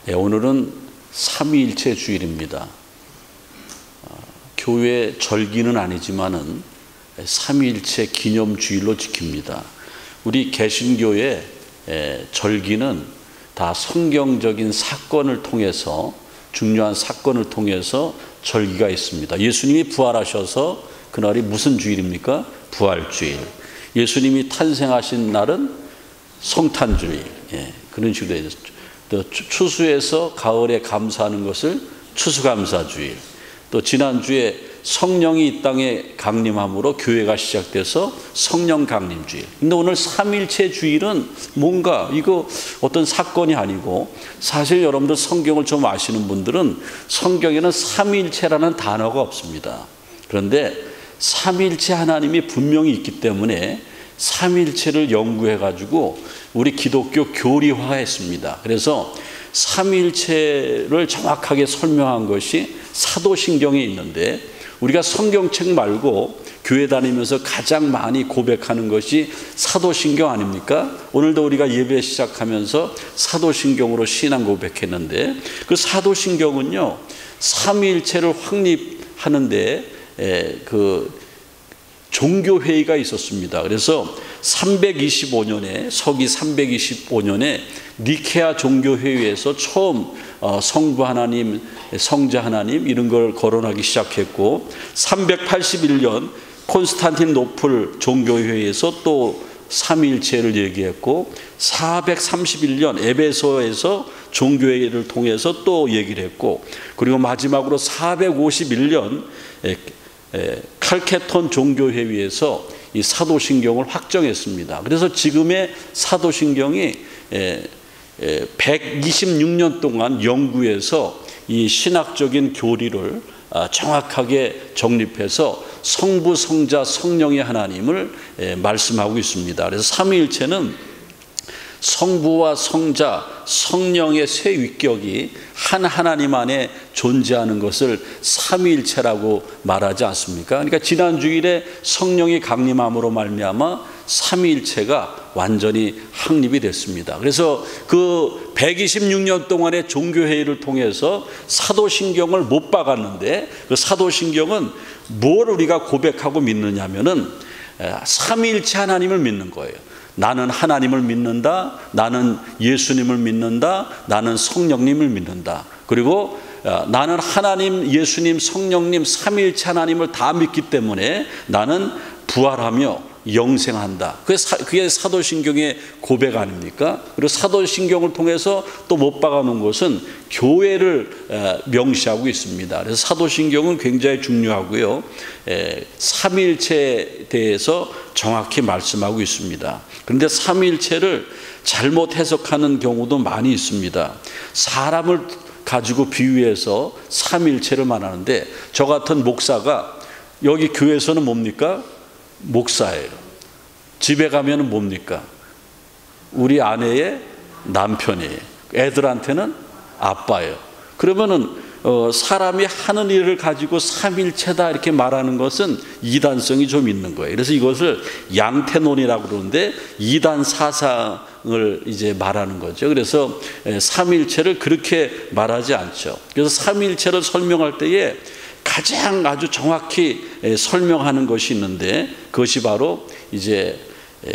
오늘은 삼위일체 주일입니다. 교회 절기는 아니지만은 삼위일체 기념주일로 지킵니다. 우리 개신교의 절기는 다 성경적인 사건을 통해서, 중요한 사건을 통해서 절기가 있습니다. 예수님이 부활하셔서 그날이 무슨 주일입니까? 부활주일. 예수님이 탄생하신 날은 성탄주일. 그런 식으로 되어 있었죠. 또 추수에서 가을에 감사하는 것을 추수감사주일. 또 지난주에 성령이 이 땅에 강림함으로 교회가 시작돼서 성령 강림주일. 근데 오늘 삼일체 주일은 뭔가 이거 어떤 사건이 아니고, 사실 여러분들 성경을 좀 아시는 분들은 성경에는 삼일체라는 단어가 없습니다. 그런데 삼일체 하나님이 분명히 있기 때문에 삼일체를 연구해 가지고 우리 기독교 교리화했습니다. 그래서 삼일체를 정확하게 설명한 것이 사도신경에 있는데, 우리가 성경책 말고 교회 다니면서 가장 많이 고백하는 것이 사도신경 아닙니까? 오늘도 우리가 예배 시작하면서 사도신경으로 신앙 고백했는데, 그 사도신경은요 삼위일체를 확립하는데 그 종교회의가 있었습니다. 그래서 325년에 서기 325년에 니케아 종교회의에서 처음 성부 하나님, 성자 하나님 이런 걸 거론하기 시작했고, 381년 콘스탄티노플 종교회의에서 또 삼위일체를 얘기했고, 431년 에베소에서 종교회의를 통해서 또 얘기를 했고, 그리고 마지막으로 451년 칼케톤 종교회의에서 이 사도신경을 확정했습니다. 그래서 지금의 사도신경이 126년 동안 연구해서 이 신학적인 교리를 정확하게 정립해서 성부, 성자, 성령의 하나님을 말씀하고 있습니다. 그래서 삼위일체는 성부와 성자, 성령의 세 위격이 한 하나님 안에 존재하는 것을 삼위일체라고 말하지 않습니까? 그러니까 지난 주일에 성령이 강림함으로 말미암아 삼위일체가 완전히 확립이 됐습니다. 그래서 그 126년 동안의 종교회의를 통해서 사도신경을 못 박았는데, 그 사도신경은 뭘 우리가 고백하고 믿느냐면은 삼위일체 하나님을 믿는 거예요. 나는 하나님을 믿는다, 나는 예수님을 믿는다, 나는 성령님을 믿는다. 그리고 나는 하나님, 예수님, 성령님 삼위일체 하나님을 다 믿기 때문에 나는 부활하며 영생한다. 그게 사도신경의 고백 아닙니까? 그리고 사도신경을 통해서 또 못 박아놓은 것은 교회를 명시하고 있습니다. 그래서 사도신경은 굉장히 중요하고요, 삼위일체에 대해서 정확히 말씀하고 있습니다. 그런데 삼위일체를 잘못 해석하는 경우도 많이 있습니다. 사람을 가지고 비유해서 삼위일체를 말하는데, 저 같은 목사가 여기 교회에서는 뭡니까? 목사예요. 집에 가면은 뭡니까? 우리 아내의 남편이에요. 애들한테는 아빠예요. 그러면은 사람이 하는 일을 가지고 삼일체다 이렇게 말하는 것은 이단성이 좀 있는 거예요. 그래서 이것을 양태론이라고 그러는데 이단 사상을 이제 말하는 거죠. 그래서 삼일체를 그렇게 말하지 않죠. 그래서 삼일체를 설명할 때에 가장 아주 정확히 설명하는 것이 있는데, 그것이 바로 이제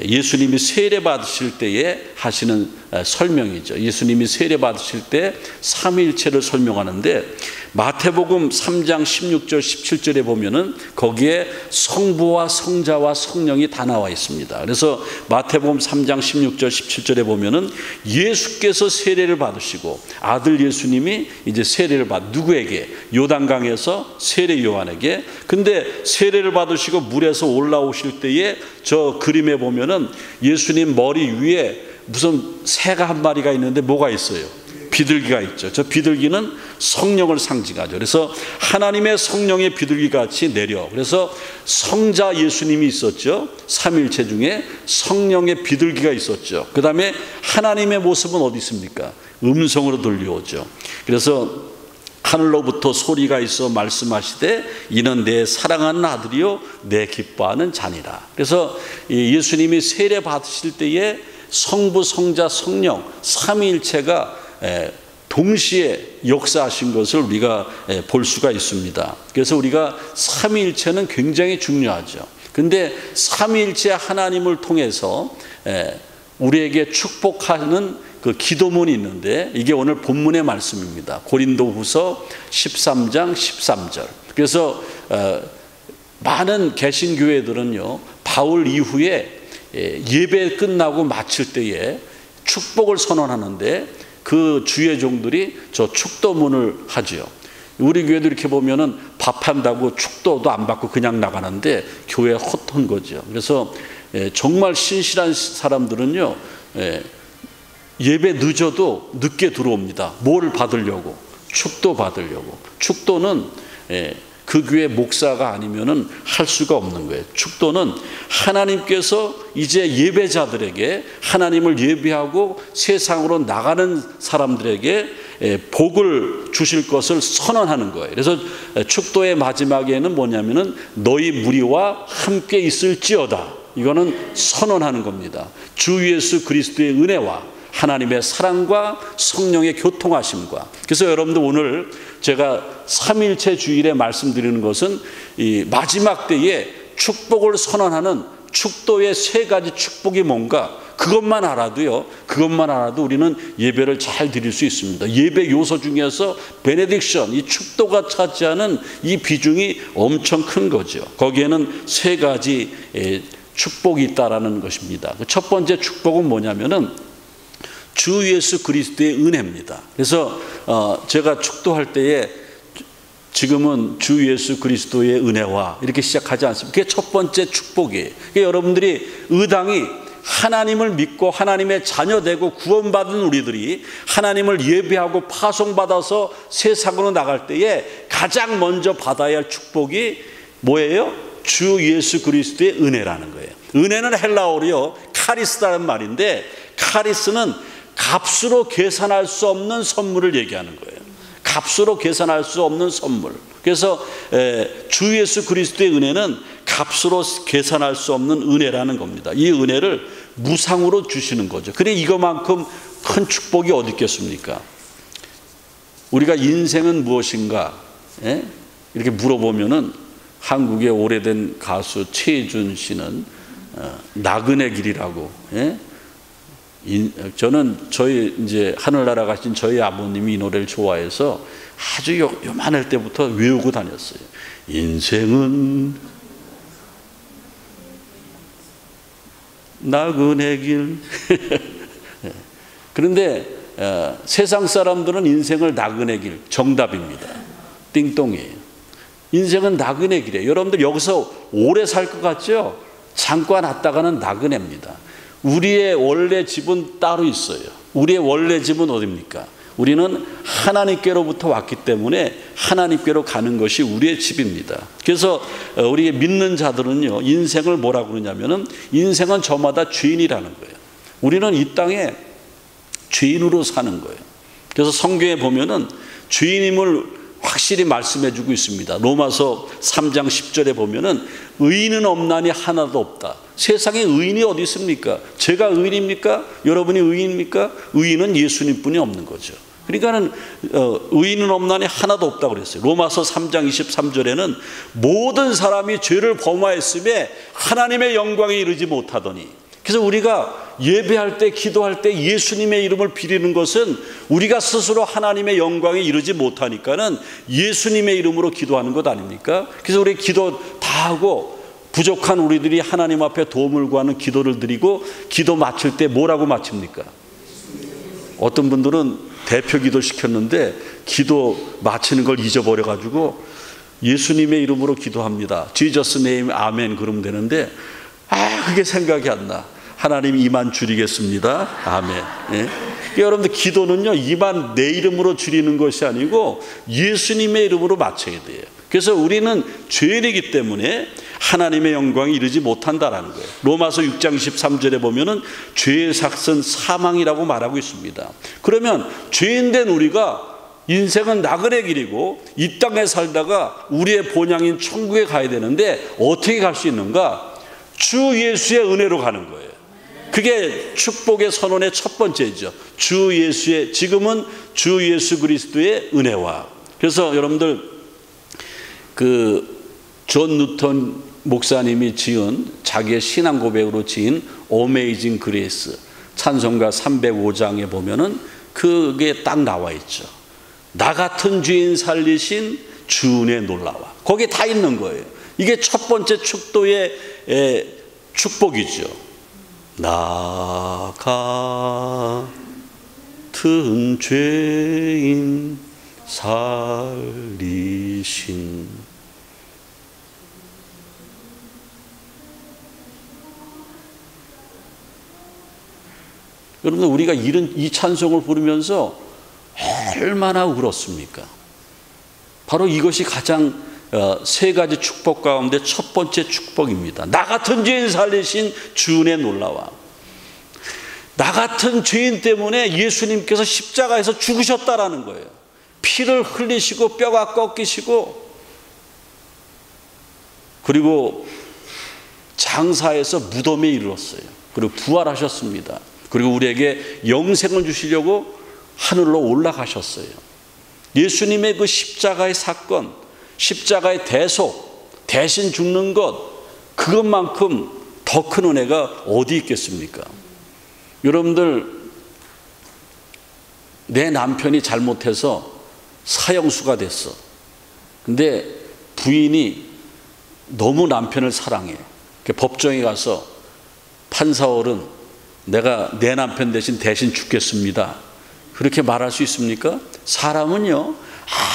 예수님이 세례 받으실 때에 하시는 설명이죠. 예수님이 세례 받으실 때 삼위일체를 설명하는데, 마태복음 3장 16절 17절에 보면은 거기에 성부와 성자와 성령이 다 나와 있습니다. 그래서 마태복음 3장 16절 17절에 보면은 예수께서 세례를 받으시고, 아들 예수님이 이제 세례를 누구에게? 요단강에서 세례 요한에게. 근데 세례를 받으시고 물에서 올라오실 때에 저 그림에 보면은 예수님 머리 위에 무슨 새가 한 마리가 있는데 뭐가 있어요? 비둘기가 있죠. 저 비둘기는 성령을 상징하죠. 그래서 하나님의 성령의 비둘기 같이 내려. 그래서 성자 예수님이 있었죠. 삼위일체 중에 성령의 비둘기가 있었죠. 그 다음에 하나님의 모습은 어디 있습니까? 음성으로 들려오죠. 그래서 하늘로부터 소리가 있어 말씀하시되 이는 내 사랑하는 아들이요 내 기뻐하는 자니라. 그래서 예수님이 세례 받으실 때에 성부, 성자, 성령 삼위일체가 동시에 역사하신 것을 우리가 볼 수가 있습니다. 그래서 우리가 삼위일체는 굉장히 중요하죠. 근데 삼위일체 하나님을 통해서 우리에게 축복하는 그 기도문이 있는데 이게 오늘 본문의 말씀입니다. 고린도후서 13장 13절. 그래서 많은 개신교회들은요, 바울 이후에 예배 끝나고 마칠 때에 축복을 선언하는데 그 주의 종들이 저 축도문을 하죠. 우리 교회도 이렇게 보면은 밥한다고 축도도 안 받고 그냥 나가는데 교회 헛한 거죠. 그래서 정말 신실한 사람들은요, 예배 늦어도 늦게 들어옵니다. 뭘 받으려고? 축도 받으려고. 축도는 그 교회 목사가 아니면은 할 수가 없는 거예요. 축도는 하나님께서 이제 예배자들에게, 하나님을 예배하고 세상으로 나가는 사람들에게 복을 주실 것을 선언하는 거예요. 그래서 축도의 마지막에는 뭐냐면은 너희 무리와 함께 있을지어다. 이거는 선언하는 겁니다. 주 예수 그리스도의 은혜와 하나님의 사랑과 성령의 교통하심과. 그래서 여러분들 오늘 제가 삼일체 주일에 말씀드리는 것은 이 마지막 때에 축복을 선언하는 축도의 세 가지 축복이 뭔가 그것만 알아도 우리는 예배를 잘 드릴 수 있습니다. 예배 요소 중에서 베네딕션, 이 축도가 차지하는 이 비중이 엄청 큰 거죠. 거기에는 세 가지 축복이 있다라는 것입니다. 첫 번째 축복은 뭐냐면은 주 예수 그리스도의 은혜입니다. 그래서 제가 축도할 때에 지금은 주 예수 그리스도의 은혜와 이렇게 시작하지 않습니까? 그게 첫 번째 축복이에요. 그러니까 여러분들이 의당이 하나님을 믿고 하나님의 자녀되고 구원받은 우리들이 하나님을 예배하고 파송받아서 세상으로 나갈 때에 가장 먼저 받아야 할 축복이 뭐예요? 주 예수 그리스도의 은혜라는 거예요. 은혜는 헬라어로요 카리스라는 말인데, 카리스는 값으로 계산할 수 없는 선물을 얘기하는 거예요. 값으로 계산할 수 없는 선물. 그래서 주 예수 그리스도의 은혜는 값으로 계산할 수 없는 은혜라는 겁니다. 이 은혜를 무상으로 주시는 거죠. 그래 이거만큼 큰 축복이 어디 있겠습니까? 우리가 인생은 무엇인가? 이렇게 물어보면은 한국의 오래된 가수 최준 씨는 나그네 길이라고. 저는 저희 이제 하늘나라 가신 저희 아버님이 이 노래를 좋아해서 아주 요만할 때부터 외우고 다녔어요. 인생은 나그네 길. 그런데 세상 사람들은 인생을 나그네 길, 정답입니다. 띵동이에요. 인생은 나그네 길이에요. 여러분들 여기서 오래 살 것 같죠? 잠깐 왔다가는 나그네입니다. 우리의 원래 집은 따로 있어요. 우리의 원래 집은 어디입니까? 우리는 하나님께로부터 왔기 때문에 하나님께로 가는 것이 우리의 집입니다. 그래서 우리 믿는 자들은요, 인생을 뭐라고 그러냐면은 인생은 저마다 죄인이라는 거예요. 우리는 이 땅에 죄인으로 사는 거예요. 그래서 성경에 보면은 죄인임을 확실히 말씀해 주고 있습니다. 로마서 3장 10절에 보면은 의인은 없나니 하나도 없다. 세상에 의인이 어디 있습니까? 제가 의인입니까? 여러분이 의인입니까? 의인은 예수님뿐이 없는 거죠. 그러니까는 의인은 없나니 하나도 없다고 그랬어요. 로마서 3장 23절에는 모든 사람이 죄를 범하였음에 하나님의 영광에 이르지 못하더니. 그래서 우리가 예배할 때, 기도할 때 예수님의 이름을 빌리는 것은 우리가 스스로 하나님의 영광에 이르지 못하니까는 예수님의 이름으로 기도하는 것 아닙니까? 그래서 우리 기도 다 하고 부족한 우리들이 하나님 앞에 도움을 구하는 기도를 드리고 기도 마칠 때 뭐라고 마칩니까? 어떤 분들은 대표 기도 시켰는데 기도 마치는 걸 잊어버려가지고 예수님의 이름으로 기도합니다. Jesus name, 아멘 그러면 되는데 그게 생각이 안 나. 하나님 이만 줄이겠습니다. 아멘. 여러분들 기도는요 이만 내 이름으로 줄이는 것이 아니고 예수님의 이름으로 맞춰야 돼요. 그래서 우리는 죄인이기 때문에 하나님의 영광에 이르지 못한다라는 거예요. 로마서 6장 13절에 보면은 죄의 삭은 사망이라고 말하고 있습니다. 그러면 죄인된 우리가 인생은 나그네 길이고 이 땅에 살다가 우리의 본향인 천국에 가야 되는데 어떻게 갈 수 있는가? 주 예수의 은혜로 가는 거예요. 그게 축복의 선언의 첫 번째죠. 주 예수의, 지금은 주 예수 그리스도의 은혜와. 그래서 여러분들 그 존 뉴턴 목사님이 지은 자기의 신앙 고백으로 지은 어메이징 그레이스 찬송가 305장에 보면은 그게 딱 나와 있죠. 나 같은 죄인 살리신 주 은혜 놀라와. 거기에 다 있는 거예요. 이게 첫 번째 축도의 축복이죠. 나 같은 죄인 살리신. 여러분들 우리가 이 찬송을 부르면서 얼마나 울었습니까? 바로 이것이 가장 세 가지 축복 가운데 첫 번째 축복입니다. 나 같은 죄인 살리신 주 은혜 놀라와. 나 같은 죄인 때문에 예수님께서 십자가에서 죽으셨다라는 거예요. 피를 흘리시고 뼈가 꺾이시고 그리고 장사에서 무덤에 이르렀어요. 그리고 부활하셨습니다. 그리고 우리에게 영생을 주시려고 하늘로 올라가셨어요. 예수님의 그 십자가의 사건, 십자가의 대속, 대신 죽는 것, 그것만큼 더 큰 은혜가 어디 있겠습니까? 여러분들, 내 남편이 잘못해서 사형수가 됐어. 근데 부인이 너무 남편을 사랑해. 법정에 가서 판사어른, 내가 내 남편 대신 죽겠습니다. 그렇게 말할 수 있습니까? 사람은요,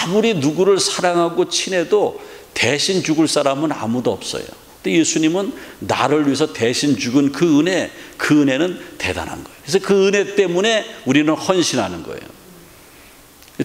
아무리 누구를 사랑하고 친해도 대신 죽을 사람은 아무도 없어요. 근데 예수님은 나를 위해서 대신 죽은 그 은혜는 대단한 거예요. 그래서 그 은혜 때문에 우리는 헌신하는 거예요.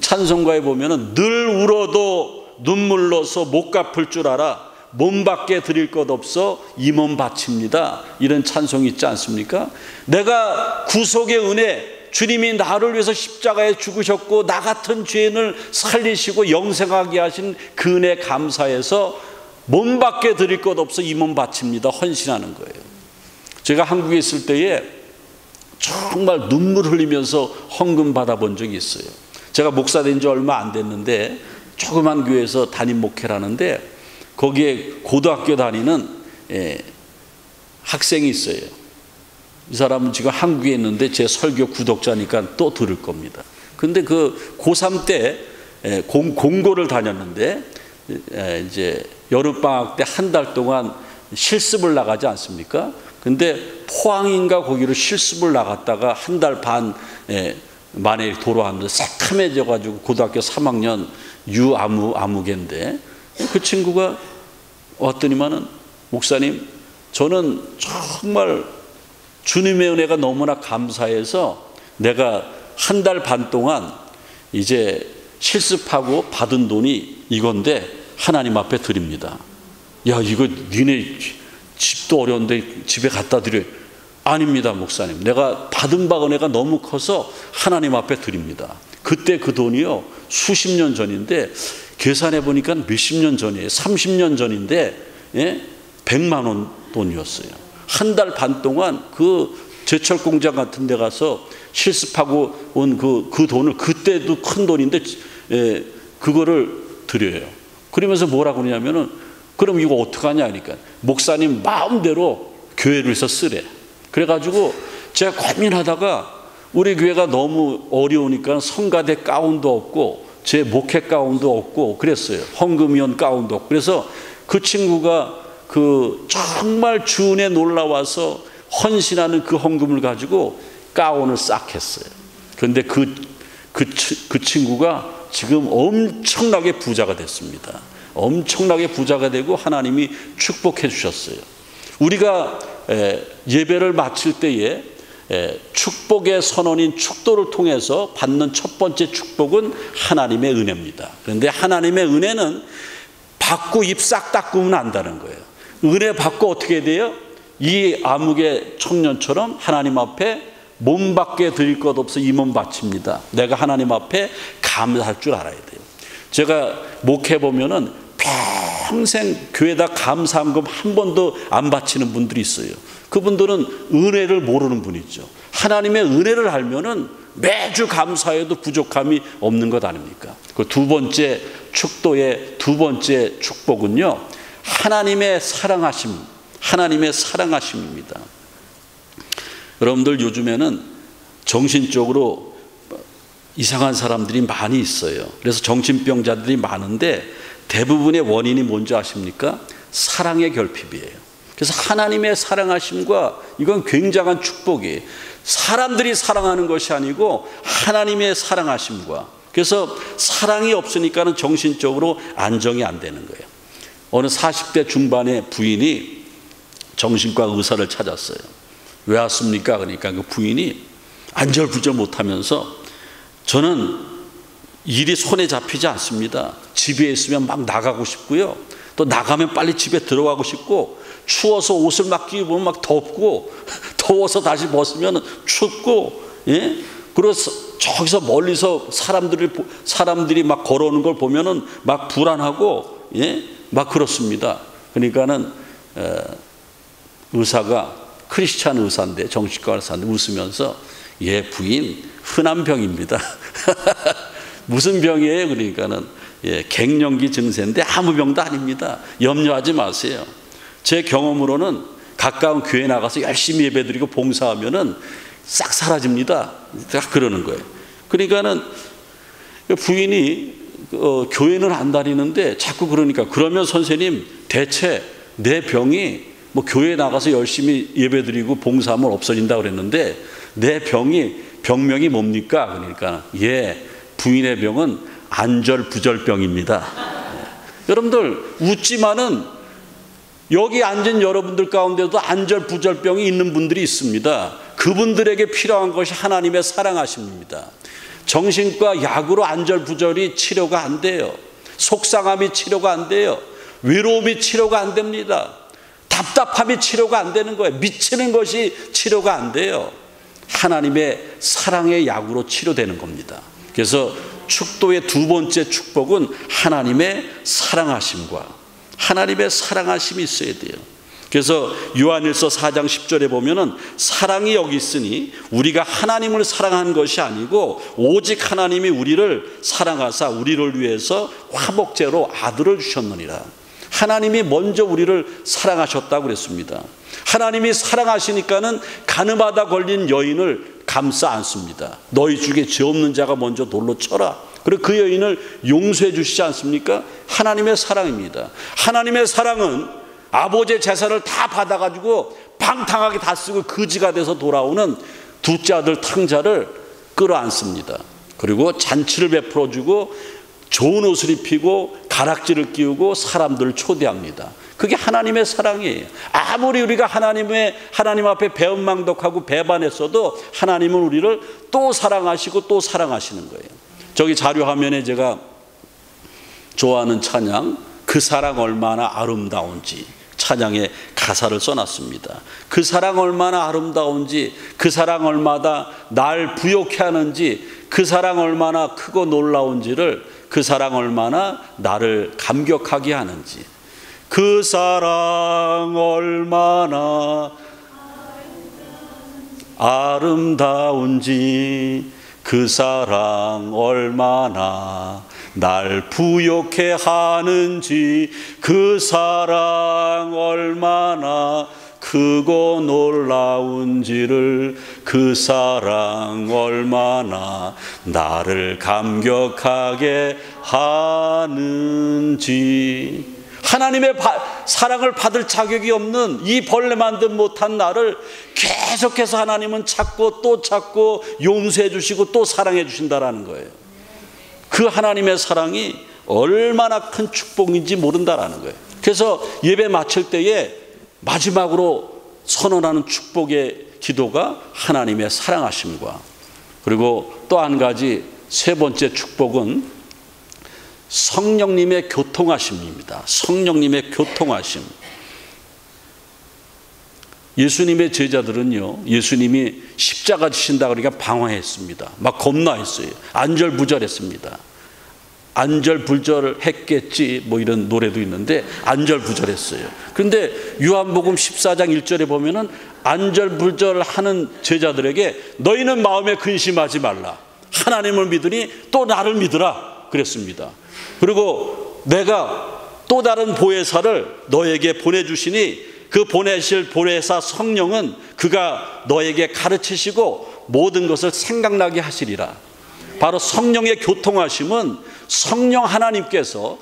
찬송가에 보면은 늘 울어도 눈물로서 못 갚을 줄 알아. 몸 밖에 드릴 것 없어 이 몸 바칩니다. 이런 찬송이 있지 않습니까? 내가 구속의 은혜, 주님이 나를 위해서 십자가에 죽으셨고 나 같은 죄인을 살리시고 영생하게 하신 그 은혜 감사해서 몸 밖에 드릴 것 없어 이 몸 바칩니다. 헌신하는 거예요. 제가 한국에 있을 때에 정말 눈물 흘리면서 헌금 받아본 적이 있어요. 제가 목사 된 지 얼마 안 됐는데 조그만 교회에서 담임 목회를 하는데 거기에 고등학교 다니는 학생이 있어요. 이 사람은 지금 한국에 있는데 제 설교 구독자니까 또 들을 겁니다. 근데 그 고3 때 공고를 다녔는데 이제 여름방학 때 한 달 동안 실습을 나가지 않습니까? 근데 포항인가 거기로 실습을 나갔다가 한 달 반 만에 돌아왔는데 새카매져가지고 고등학교 3학년 아무개인데 그 친구가 왔더니만은 목사님, 저는 정말 주님의 은혜가 너무나 감사해서 내가 한 달 반 동안 이제 실습하고 받은 돈이 이건데 하나님 앞에 드립니다. 야, 이거 니네 집도 어려운데 집에 갖다 드려. 아닙니다, 목사님. 내가 받은 바 은혜가 너무 커서 하나님 앞에 드립니다. 그때 그 돈이요, 수십 년 전인데 계산해 보니까 몇십 년 전이에요. 30년 전인데 100만 원 돈이었어요. 한 달 반 동안 그 제철 공장 같은 데 가서 실습하고 온 그 돈을, 그때도 큰 돈인데 그거를 드려요. 그러면서 뭐라고 그러냐면은, 그럼 이거 어떡하냐 하니까 목사님 마음대로 교회를 위해서 쓰래. 그래가지고 제가 고민하다가 우리 교회가 너무 어려우니까 성가대 가운도 없고 제 목회 가운도 없고 그랬어요. 헌금위원 가운도 없고. 그래서 그 친구가 그 정말 주 은혜 놀라워서 헌신하는 그 헌금을 가지고 가운을 싹 했어요. 그런데 그 친구가 지금 엄청나게 부자가 됐습니다. 엄청나게 부자가 되고 하나님이 축복해 주셨어요. 우리가 예배를 마칠 때에 축복의 선언인 축도를 통해서 받는 첫 번째 축복은 하나님의 은혜입니다. 그런데 하나님의 은혜는 받고 입 싹 닦으면 안다는 거예요. 은혜 받고 어떻게 돼요? 이 아무개 청년처럼 하나님 앞에 몸 밖에 드릴 것 없어 이 몸 바칩니다. 내가 하나님 앞에 감사할 줄 알아야 돼요. 제가 목회 보면은 평생 교회에다 감사함금 한 번도 안 바치는 분들이 있어요. 그분들은 은혜를 모르는 분이죠. 하나님의 은혜를 알면은 매주 감사해도 부족함이 없는 것 아닙니까? 그 두 번째 축도의 두 번째 축복은요, 하나님의 사랑하심, 하나님의 사랑하심입니다. 여러분들 요즘에는 정신적으로 이상한 사람들이 많이 있어요. 그래서 정신병자들이 많은데 대부분의 원인이 뭔지 아십니까? 사랑의 결핍이에요. 그래서 하나님의 사랑하심과 이건 굉장한 축복이에요. 사람들이 사랑하는 것이 아니고 하나님의 사랑하심과. 그래서 사랑이 없으니까는 정신적으로 안정이 안 되는 거예요. 어느 40대 중반의 부인이 정신과 의사를 찾았어요. 왜 왔습니까? 그러니까 그 부인이 안절부절 못하면서 저는 일이 손에 잡히지 않습니다. 집에 있으면 막 나가고 싶고요. 또 나가면 빨리 집에 들어가고 싶고, 추워서 옷을 막 입으면 막 덥고, 더워서 다시 벗으면 춥고, 예? 그리고 저기서 멀리서 사람들이 막 걸어오는 걸 보면은 막 불안하고, 예? 막 그렇습니다. 그러니까는 의사가 크리스찬 의사인데, 정신과 의사인데 웃으면서, 예, 부인 흔한 병입니다. 무슨 병이에요? 그러니까는 예, 갱년기 증세인데 아무 병도 아닙니다. 염려하지 마세요. 제 경험으로는 가까운 교회 나가서 열심히 예배드리고 봉사하면은 싹 사라집니다. 딱 그러는 거예요. 그러니까는 부인이 교회는 안 다니는데 자꾸 그러면 선생님, 대체 내 병이 뭐 교회 나가서 열심히 예배드리고 봉사하면 없어진다 그랬는데 내 병명이 뭡니까? 그러니까 예, 부인의 병은 안절부절병입니다. 여러분들 웃지만은 여기 앉은 여러분들 가운데도 안절부절병이 있는 분들이 있습니다. 그분들에게 필요한 것이 하나님의 사랑하심입니다. 정신과 약으로 안절부절이 치료가 안 돼요. 속상함이 치료가 안 돼요. 외로움이 치료가 안 됩니다. 답답함이 치료가 안 되는 거예요. 미치는 것이 치료가 안 돼요. 하나님의 사랑의 약으로 치료되는 겁니다. 그래서 축도의 두 번째 축복은 하나님의 사랑하심과 하나님의 사랑하심이 있어야 돼요. 그래서 요한일서 4장 10절에 보면은 사랑이 여기 있으니 우리가 하나님을 사랑한 것이 아니고 오직 하나님이 우리를 사랑하사 우리를 위해서 화목제로 아들을 주셨느니라. 하나님이 먼저 우리를 사랑하셨다고 그랬습니다. 하나님이 사랑하시니까는 가늠하다 걸린 여인을 감싸 안습니다. 너희 중에 죄 없는 자가 먼저 돌로 쳐라. 그리고 그 여인을 용서해 주시지 않습니까? 하나님의 사랑입니다. 하나님의 사랑은 아버지의 재산을 다 받아가지고 방탕하게 다 쓰고 거지가 돼서 돌아오는 둘째 아들 탕자를 끌어안습니다. 그리고 잔치를 베풀어주고 좋은 옷을 입히고 가락지를 끼우고 사람들을 초대합니다. 그게 하나님의 사랑이에요. 아무리 우리가 하나님 앞에 배은망덕하고 배반했어도 하나님은 우리를 또 사랑하시고 또 사랑하시는 거예요. 저기 자료 화면에 제가 좋아하는 찬양, 그 사랑 얼마나 아름다운지 찬양의 가사를 써놨습니다. 그 사랑 얼마나 아름다운지, 그 사랑 얼마나 날 부욕해 하는지, 그 사랑 얼마나 크고 놀라운지를, 그 사랑 얼마나 나를 감격하게 하는지, 그 사랑 얼마나 아름다운지, 그 사랑 얼마나 날 부욕해 하는지, 그 사랑 얼마나 크고 놀라운지를, 그 사랑 얼마나 나를 감격하게 하는지. 하나님의 사랑을 받을 자격이 없는 이 벌레만 듯 못한 나를 계속해서 하나님은 찾고 또 찾고 용서해 주시고 또 사랑해 주신다라는 거예요. 그 하나님의 사랑이 얼마나 큰 축복인지 모른다라는 거예요. 그래서 예배 마칠 때에 마지막으로 선언하는 축복의 기도가 하나님의 사랑하심과, 그리고 또 한 가지 세 번째 축복은 성령님의 교통하심입니다. 성령님의 교통하심. 예수님의 제자들은요, 예수님이 십자가 지신다 그러니까 방황했습니다. 막 겁나했어요. 안절부절했습니다. 안절부절했겠지 뭐 이런 노래도 있는데 안절부절했어요. 그런데 요한복음 14장 1절에 보면은 안절부절하는 제자들에게 너희는 마음에 근심하지 말라. 하나님을 믿으니 또 나를 믿으라 그랬습니다. 그리고 내가 또 다른 보혜사를 너에게 보내주시니 그 보내실 보혜사 성령은 그가 너에게 가르치시고 모든 것을 생각나게 하시리라. 바로 성령의 교통하심은 성령 하나님께서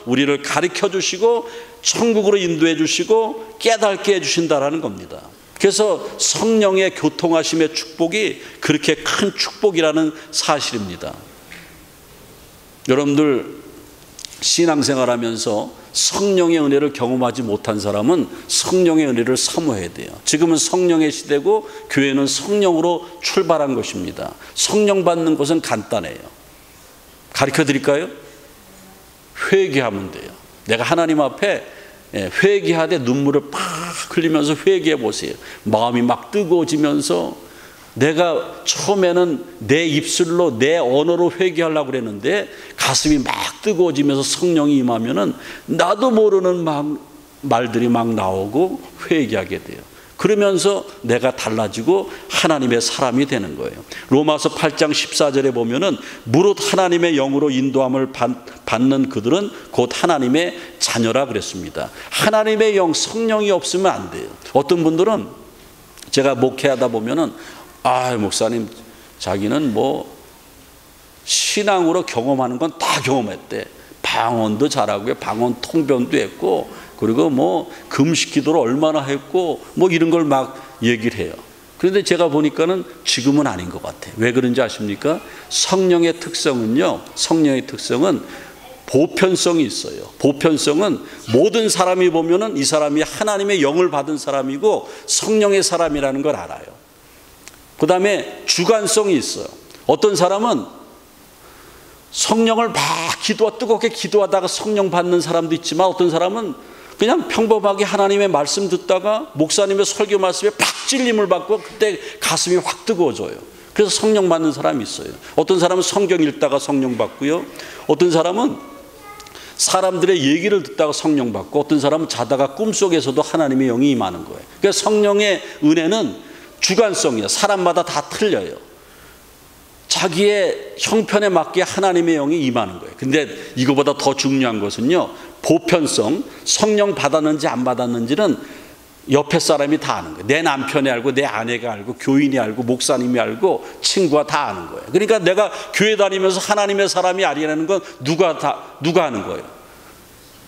우리를 가르쳐 주시고 천국으로 인도해 주시고 깨닫게 해 주신다라는 겁니다. 그래서 성령의 교통하심의 축복이 그렇게 큰 축복이라는 사실입니다. 여러분들 신앙생활하면서 성령의 은혜를 경험하지 못한 사람은 성령의 은혜를 사모해야 돼요. 지금은 성령의 시대고 교회는 성령으로 출발한 것입니다. 성령 받는 것은 간단해요. 가르쳐 드릴까요? 회개하면 돼요. 내가 하나님 앞에 회개하되 눈물을 팍 흘리면서 회개해 보세요. 마음이 막 뜨거워지면서 내가 처음에는 내 입술로 내 언어로 회개하려고 그랬는데 가슴이 막 뜨거워지면서 성령이 임하면은 나도 모르는 말들이 막 나오고 회개하게 돼요. 그러면서 내가 달라지고 하나님의 사람이 되는 거예요. 로마서 8장 14절에 보면은 무릇 하나님의 영으로 인도함을 받는 그들은 곧 하나님의 자녀라 그랬습니다. 하나님의 영, 성령이 없으면 안 돼요. 어떤 분들은 제가 목회하다 보면은 목사님 자기는 뭐 신앙으로 경험하는 건 다 경험했대. 방언도 잘하고요, 방언 통변도 했고, 그리고 뭐 금식 기도를 얼마나 했고 뭐 이런 걸 막 얘기를 해요. 그런데 제가 보니까는 지금은 아닌 것 같아요. 왜 그런지 아십니까? 성령의 특성은 보편성이 있어요. 보편성은 모든 사람이 보면은 이 사람이 하나님의 영을 받은 사람이고 성령의 사람이라는 걸 알아요. 그 다음에 주관성이 있어요. 어떤 사람은 성령을 막 뜨겁게 기도하다가 성령 받는 사람도 있지만 어떤 사람은 그냥 평범하게 하나님의 말씀 듣다가 목사님의 설교 말씀에 팍 찔림을 받고 그때 가슴이 확 뜨거워져요. 그래서 성령 받는 사람이 있어요. 어떤 사람은 성경 읽다가 성령 받고요. 어떤 사람은 사람들의 얘기를 듣다가 성령 받고 어떤 사람은 자다가 꿈속에서도 하나님의 영이 임하는 거예요. 그래서 성령의 은혜는 주관성이에요. 사람마다 다 틀려요. 자기의 형편에 맞게 하나님의 영이 임하는 거예요. 근데 이거보다 더 중요한 것은요, 보편성, 성령 받았는지 안 받았는지는 옆에 사람이 다 아는 거예요. 내 남편이 알고, 내 아내가 알고, 교인이 알고, 목사님이 알고, 친구가 다 아는 거예요. 그러니까 내가 교회 다니면서 하나님의 사람이 아니라는 건 누가 아는 거예요?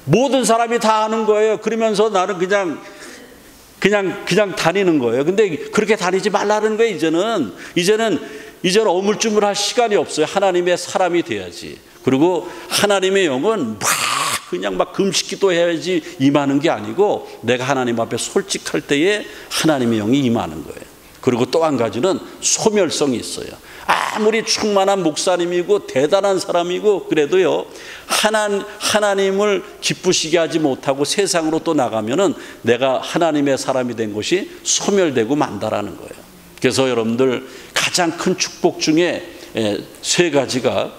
모든 사람이 다 아는 거예요. 그러면서 나는 그냥 다니는 거예요. 근데 그렇게 다니지 말라는 거예요. 이제는 어물쭈물할 시간이 없어요. 하나님의 사람이 돼야지. 그리고 하나님의 영은 그냥 금식기도 해야지 임하는 게 아니고 내가 하나님 앞에 솔직할 때에 하나님의 영이 임하는 거예요. 그리고 또 한 가지는 소멸성이 있어요. 아무리 충만한 목사님이고 대단한 사람이고 그래도요, 하나님을 기쁘시게 하지 못하고 세상으로 또 나가면은 내가 하나님의 사람이 된 것이 소멸되고 만다라는 거예요. 그래서 여러분들 가장 큰 축복 중에 세 가지가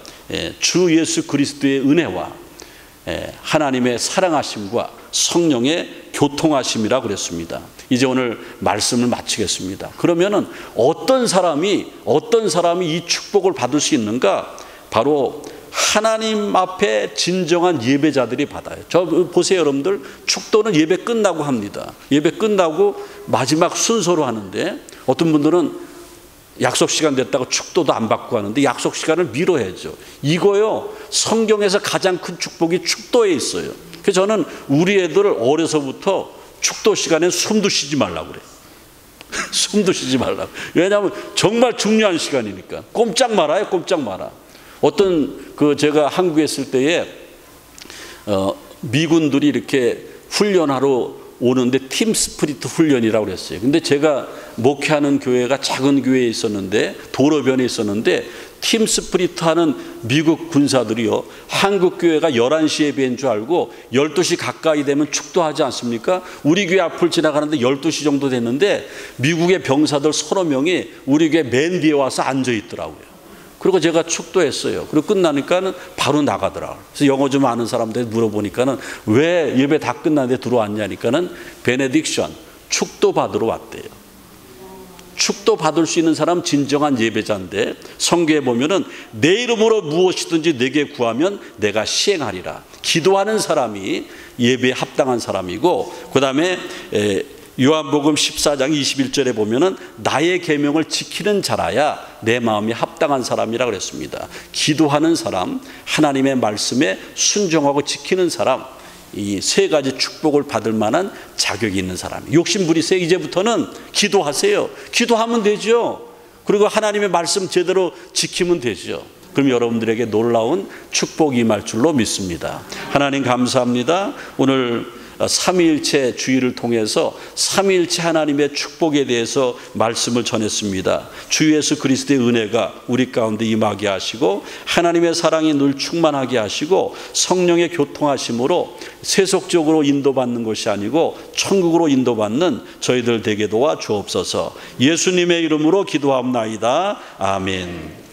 주 예수 그리스도의 은혜와 하나님의 사랑하심과 성령의 교통하심이라 그랬습니다. 이제 오늘 말씀을 마치겠습니다. 그러면은 어떤 사람이 이 축복을 받을 수 있는가? 바로 하나님 앞에 진정한 예배자들이 받아요. 저 보세요, 여러분들. 축도는 예배 끝나고 합니다. 예배 끝나고 마지막 순서로 하는데 어떤 분들은 약속 시간 됐다고 축도도 안 받고 하는데 약속 시간을 미뤄야죠. 이거요, 성경에서 가장 큰 축복이 축도에 있어요. 그래서 저는 우리 애들을 어려서부터 축도 시간에 숨도 쉬지 말라고 그래요. 숨도 쉬지 말라고. 왜냐하면 정말 중요한 시간이니까. 꼼짝 말아요, 꼼짝 말아. 제가 한국에 있을 때에 미군들이 이렇게 훈련하러 오는데 팀 스프리트 훈련이라고 그랬어요. 근데 제가 목회하는 교회가 작은 교회에 있었는데 도로변에 있었는데 팀 스프리트 하는 미국 군사들이요, 한국 교회가 11시 예배인 줄 알고 12시 가까이 되면 축도하지 않습니까? 우리 교회 앞을 지나가는데 12시 정도 됐는데 미국의 병사들 서너 명이 우리 교회 맨 뒤에 와서 앉아 있더라고요. 그리고 제가 축도했어요. 그리고 끝나니까는 바로 나가더라고요. 그래서 영어 좀 아는 사람들 물어보니까는 왜 예배 다 끝났는데 들어왔냐니까는 베네딕션, 축도 받으러 왔대요. 축도 받을 수 있는 사람 진정한 예배자인데 성경에 보면은 내 이름으로 무엇이든지 내게 구하면 내가 시행하리라. 기도하는 사람이 예배에 합당한 사람이고, 그 다음에 요한복음 14장 21절에 보면은 나의 계명을 지키는 자라야 내 마음이 합당한 사람이라 그랬습니다. 기도하는 사람, 하나님의 말씀에 순종하고 지키는 사람, 이 세 가지 축복을 받을 만한 자격이 있는 사람. 욕심 부리세요. 이제부터는 기도하세요. 기도하면 되죠. 그리고 하나님의 말씀 제대로 지키면 되죠. 그럼 여러분들에게 놀라운 축복이 임할 줄로 믿습니다. 하나님 감사합니다. 오늘 삼위일체 주일을 통해서 삼위일체 하나님의 축복에 대해서 말씀을 전했습니다. 주 예수 그리스도의 은혜가 우리 가운데 임하게 하시고 하나님의 사랑이 늘 충만하게 하시고 성령의 교통하심으로 세속적으로 인도받는 것이 아니고 천국으로 인도받는 저희들 되게 도와 주옵소서. 예수님의 이름으로 기도합나이다. 아멘.